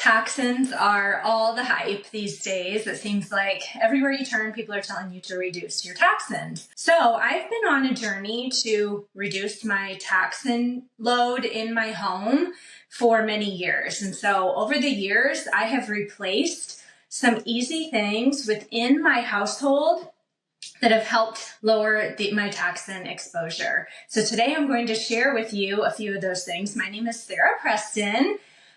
Toxins are all the hype these days. It seems like everywhere you turn, people are telling you to reduce your toxins. So I've been on a journey to reduce my toxin load in my home for many years. And so over the years, I have replaced some easy things within my household that have helped lower my toxin exposure. So today I'm going to share with you a few of those things. My name is Sara Preston.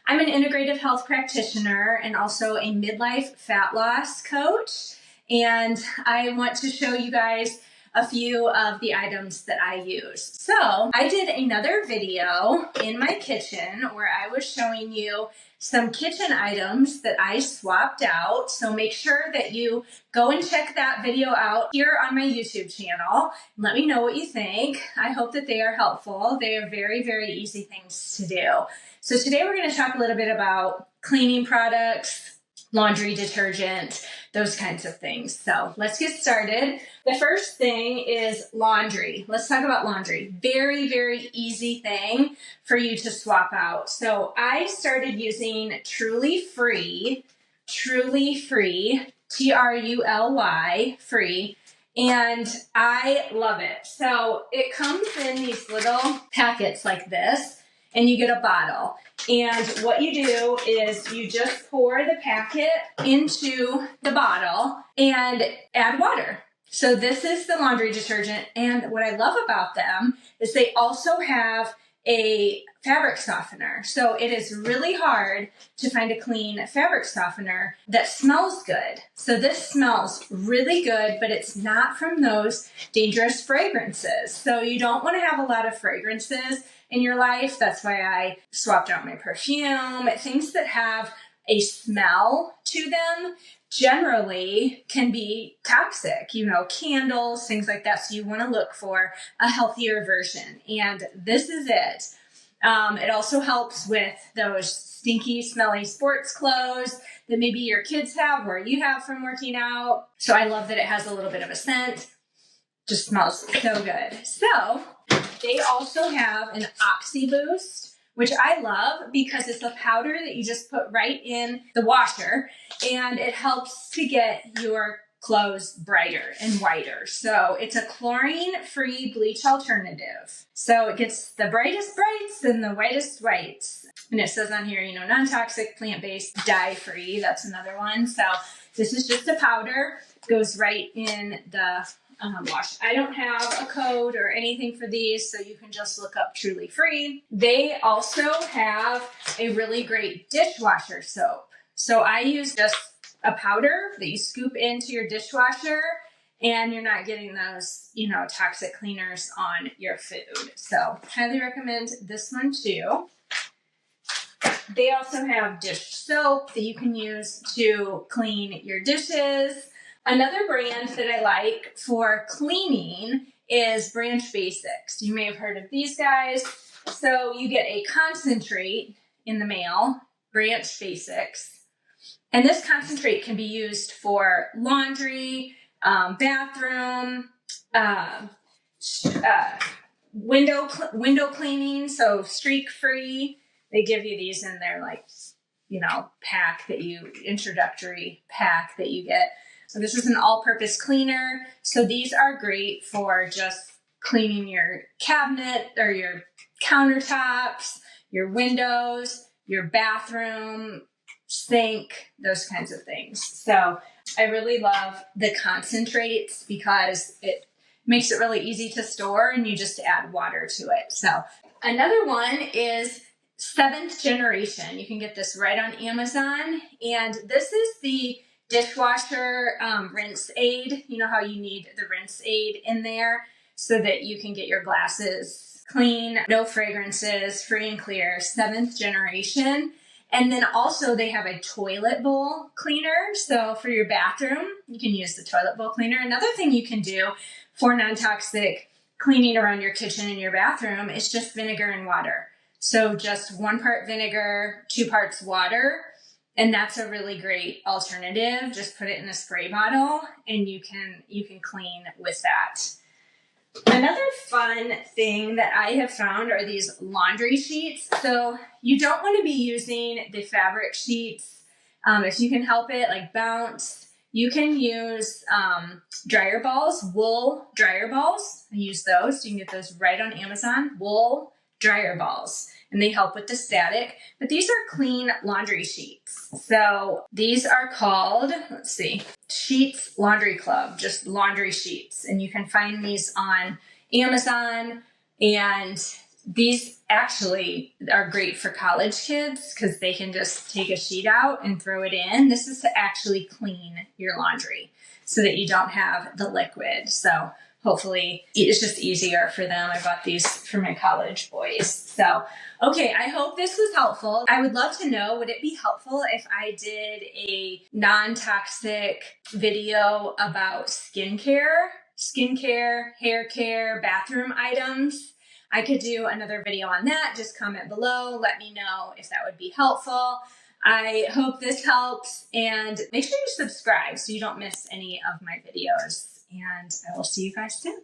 I'm an integrative health practitioner and also a midlife fat loss coach. And I want to show you guys a few of the items that I use. So I did another video in my kitchen where I was showing you some kitchen items that I swapped out. So make sure that you go and check that video out here on my YouTube channel. Let me know what you think. I hope that they are helpful. They are very, very easy things to do. So today we're going to talk a little bit about cleaning products, laundry detergent, those kinds of things. So let's get started. The first thing is laundry. Let's talk about laundry. Very, very easy thing for you to swap out. So I started using Truly-Free, Truly, free, and I love it. So it comes in these little packets like this, and you get a bottle. And what you do is you just pour the packet into the bottle and add water. So this is the laundry detergent. And what I love about them is they also have a fabric softener. So it is really hard to find a clean fabric softener that smells good. So this smells really good, but it's not from those dangerous fragrances. So you don't want to have a lot of fragrances in your life. That's why I swapped out my perfume. Things that have a smell to them generally can be toxic, candles, things like that. So you want to look for a healthier version. And this is it. It also helps with those stinky, smelly sports clothes that maybe your kids have or you have from working out. So I love that it has a little bit of a scent. Just smells so good. So they also have an Oxy Boost, which I love because it's a powder that you just put right in the washer, and it helps to get your clothes brighter and whiter. So it's a chlorine-free bleach alternative. So it gets the brightest brights and the whitest whites. And it says on here, non-toxic, plant-based, dye-free. That's another one. So this is just a powder. Goes right in the wash. I don't have a code or anything for these, so you can just look up Truly-Free. They also have a really great dishwasher soap. So I use just a powder that you scoop into your dishwasher, and you're not getting those, toxic cleaners on your food. So highly recommend this one too. They also have dish soap that you can use to clean your dishes. Another brand that I like for cleaning is Branch Basics. You may have heard of these guys. So you get a concentrate in the mail, Branch Basics. And this concentrate can be used for laundry, bathroom, window cleaning, so streak-free. They give you these in their introductory pack that you get. So this is an all-purpose cleaner. So these are great for just cleaning your cabinet or your countertops, your windows, your bathroom, sink, those kinds of things. So I really love the concentrates because it makes it really easy to store and you just add water to it. So another one is 7th Generation. You can get this right on Amazon. And this is the dishwasher rinse aid. You know how you need the rinse aid in there so that you can get your glasses clean, no fragrances, free and clear, 7th Generation. And then also they have a toilet bowl cleaner. So for your bathroom, you can use the toilet bowl cleaner. Another thing you can do for non-toxic cleaning around your kitchen and your bathroom is just vinegar and water. So just 1 part vinegar, 2 parts water. And that's a really great alternative. Just put it in a spray bottle and you can clean with that. Another fun thing that I have found are these laundry sheets. So you don't want to be using the fabric sheets if you can help it, like Bounce. You can use dryer balls, wool dryer balls. I use those. You can get those right on Amazon. Wool dryer balls. And they help with the static. But these are clean laundry sheets. So these are called, let's see, Sheets Laundry Club, just laundry sheets. And you can find these on Amazon. And these actually are great for college kids because they can just take a sheet out and throw it in. This is to actually clean your laundry so that you don't have the liquid. So hopefully it's just easier for them. I bought these for my college boys. So, okay, I hope this was helpful. I would love to know, would it be helpful if I did a non-toxic video about skincare, hair care, bathroom items? I could do another video on that. Just comment below. Let me know if that would be helpful. I hope this helps, and make sure you subscribe so you don't miss any of my videos. And I will see you guys soon.